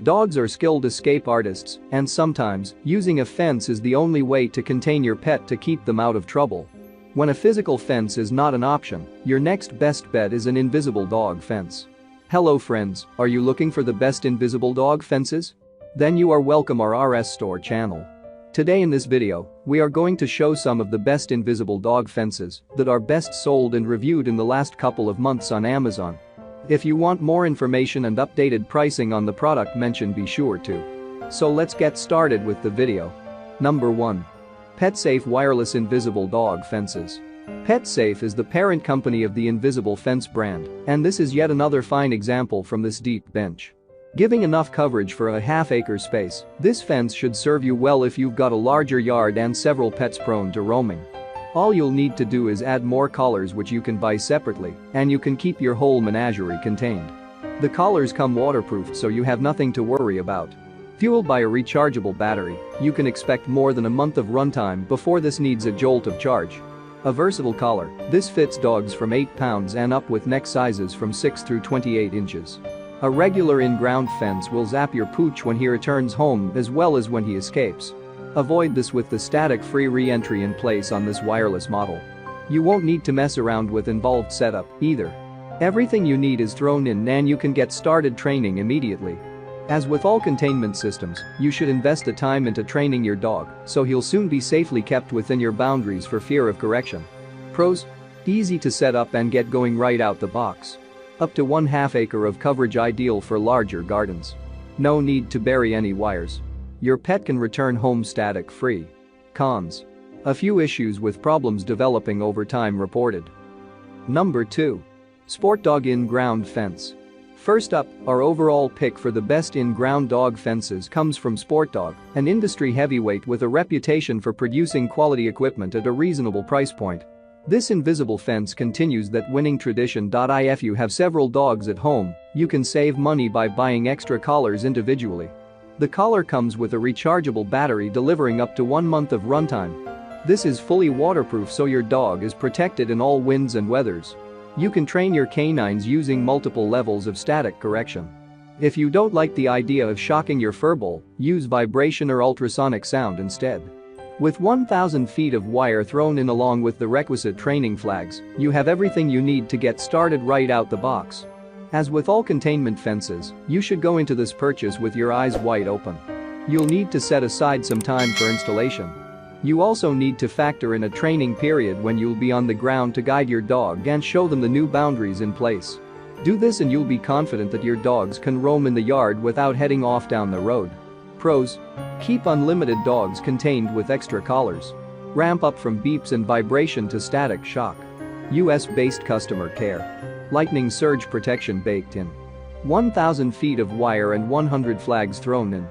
Dogs are skilled escape artists, and sometimes, using a fence is the only way to contain your pet to keep them out of trouble. When a physical fence is not an option, your next best bet is an invisible dog fence. Hello friends, are you looking for the best invisible dog fences? Then you are welcome our RS Store channel. Today in this video, we are going to show some of the best invisible dog fences that are best sold and reviewed in the last couple of months on Amazon. If you want more information and updated pricing on the product mentioned, be sure to. So let's get started with the video. Number 1. PetSafe Wireless Invisible Dog Fences. PetSafe is the parent company of the Invisible Fence brand, and this is yet another fine example from this deep bench. Giving enough coverage for a half-acre space, this fence should serve you well if you've got a larger yard and several pets prone to roaming. All you'll need to do is add more collars which you can buy separately, and you can keep your whole menagerie contained. The collars come waterproof so you have nothing to worry about. Fueled by a rechargeable battery, you can expect more than a month of runtime before this needs a jolt of charge. A versatile collar, this fits dogs from 8 pounds and up with neck sizes from 6 through 28 inches. A regular in-ground fence will zap your pooch when he returns home as well as when he escapes. Avoid this with the static-free re-entry in place on this wireless model. You won't need to mess around with involved setup either. Everything you need is thrown in and you can get started training immediately. As with all containment systems, you should invest the time into training your dog so he'll soon be safely kept within your boundaries for fear of correction. Pros: easy to set up and get going right out the box. Up to 1/2 acre of coverage, ideal for larger gardens. No need to bury any wires. Your pet can return home static-free. Cons: a few issues with problems developing over time reported. Number 2. Sport Dog In-Ground Fence. First up, our overall pick for the best in-ground dog fences comes from Sport Dog, an industry heavyweight with a reputation for producing quality equipment at a reasonable price point. This invisible fence continues that winning tradition. If you have several dogs at home, you can save money by buying extra collars individually. The collar comes with a rechargeable battery delivering up to 1 month of runtime. This is fully waterproof so your dog is protected in all winds and weathers. You can train your canines using multiple levels of static correction. If you don't like the idea of shocking your furball, use vibration or ultrasonic sound instead. With 1,000 feet of wire thrown in along with the requisite training flags, you have everything you need to get started right out the box. As with all containment fences, you should go into this purchase with your eyes wide open. You'll need to set aside some time for installation. You also need to factor in a training period when you'll be on the ground to guide your dog and show them the new boundaries in place. Do this and you'll be confident that your dogs can roam in the yard without heading off down the road. Pros: keep unlimited dogs contained with extra collars. Ramp up from beeps and vibration to static shock. US-based customer care. Lightning surge protection baked in. 1,000 feet of wire and 100 flags thrown in.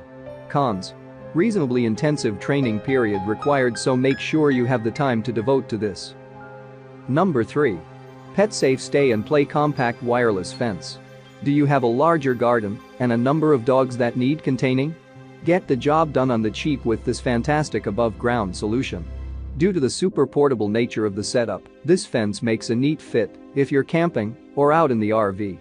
Cons: reasonably intensive training period required, so make sure you have the time to devote to this. Number 3. PetSafe Stay and Play Compact Wireless Fence. Do you have a larger garden and a number of dogs that need containing? Get the job done on the cheap with this fantastic above-ground solution. Due to the super portable nature of the setup, this fence makes a neat fit if you're camping or out in the RV.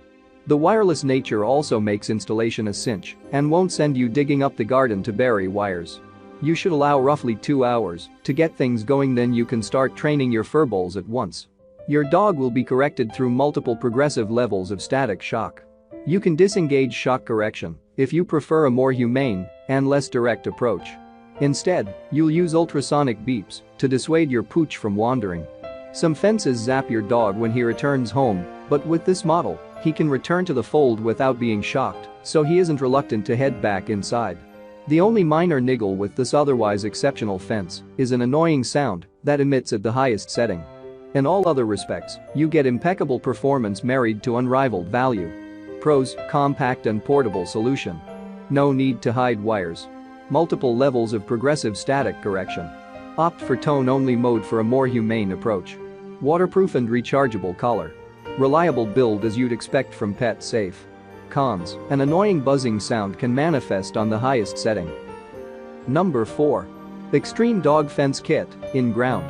The wireless nature also makes installation a cinch and won't send you digging up the garden to bury wires. You should allow roughly 2 hours to get things going, then you can start training your furballs at once. Your dog will be corrected through multiple progressive levels of static shock. You can disengage shock correction if you prefer a more humane and less direct approach. Instead, you'll use ultrasonic beeps to dissuade your pooch from wandering. Some fences zap your dog when he returns home, but with this model, he can return to the fold without being shocked, so he isn't reluctant to head back inside. The only minor niggle with this otherwise exceptional fence is an annoying sound that emits at the highest setting. In all other respects, you get impeccable performance married to unrivaled value. Pros: compact and portable solution. No need to hide wires. Multiple levels of progressive static correction. Opt for tone-only mode for a more humane approach. Waterproof and rechargeable collar. Reliable build as you'd expect from PetSafe. Cons: an annoying buzzing sound can manifest on the highest setting. Number 4. Extreme Dog Fence Kit, In-Ground.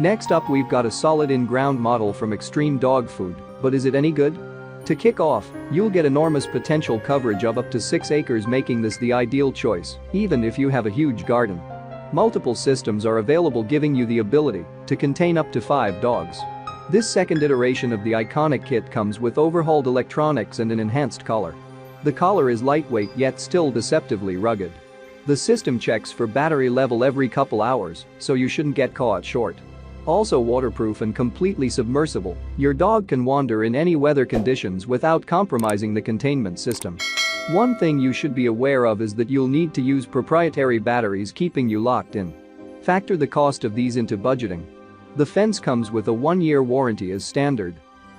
Next up, we've got a solid in-ground model from Extreme Dog Food, but is it any good? To kick off, you'll get enormous potential coverage of up to 6 acres, making this the ideal choice, even if you have a huge garden. Multiple systems are available, giving you the ability to contain up to 5 dogs. This second iteration of the iconic kit comes with overhauled electronics and an enhanced collar. The collar is lightweight yet still deceptively rugged. The system checks for battery level every couple hours, so you shouldn't get caught short. Also waterproof and completely submersible, your dog can wander in any weather conditions without compromising the containment system. One thing you should be aware of is that you'll need to use proprietary batteries, keeping you locked in. Factor the cost of these into budgeting. The fence comes with a 1-year warranty as standard.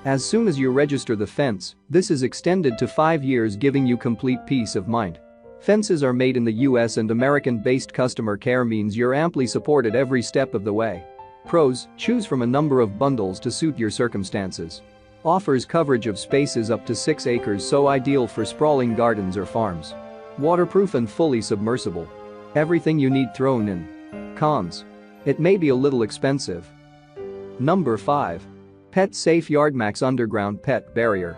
As soon as you register the fence, this is extended to 5 years, giving you complete peace of mind. Fences are made in the US, and American-based customer care means you're amply supported every step of the way. Pros: choose from a number of bundles to suit your circumstances. Offers coverage of spaces up to 6 acres, so ideal for sprawling gardens or farms. Waterproof and fully submersible. Everything you need thrown in. Cons: it may be a little expensive. Number 5. Pet Safe YardMax Underground Pet Barrier.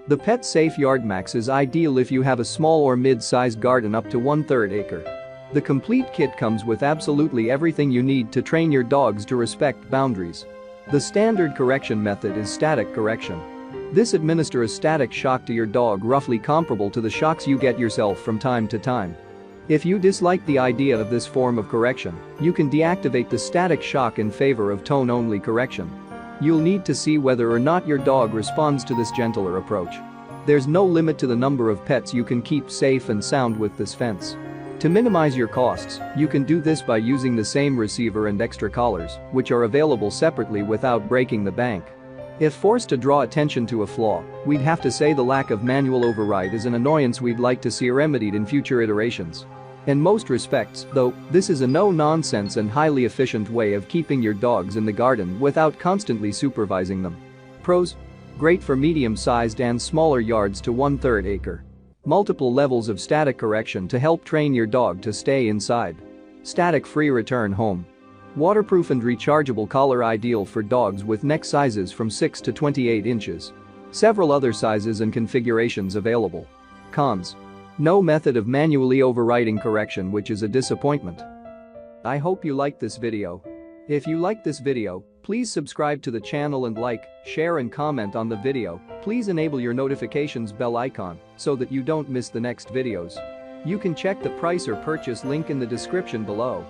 The Pet Safe YardMax is ideal if you have a small or mid-sized garden up to 1/3 acre. The complete kit comes with absolutely everything you need to train your dogs to respect boundaries. The standard correction method is static correction. This administers a static shock to your dog, roughly comparable to the shocks you get yourself from time to time. If you dislike the idea of this form of correction, you can deactivate the static shock in favor of tone-only correction. You'll need to see whether or not your dog responds to this gentler approach. There's no limit to the number of pets you can keep safe and sound with this fence. To minimize your costs, you can do this by using the same receiver and extra collars, which are available separately without breaking the bank. If forced to draw attention to a flaw, we'd have to say the lack of manual override is an annoyance we'd like to see remedied in future iterations. In most respects, though, this is a no-nonsense and highly efficient way of keeping your dogs in the garden without constantly supervising them. Pros: great for medium-sized and smaller yards to 1/3 acre. Multiple levels of static correction to help train your dog to stay inside. Static-free return home. Waterproof and rechargeable collar, ideal for dogs with neck sizes from 6 to 28 inches. Several other sizes and configurations available. Cons: no method of manually overriding correction, which is a disappointment. I hope you liked this video. If you liked this video, please subscribe to the channel and like, share and comment on the video. Please enable your notifications bell icon so that you don't miss the next videos. You can check the price or purchase link in the description below.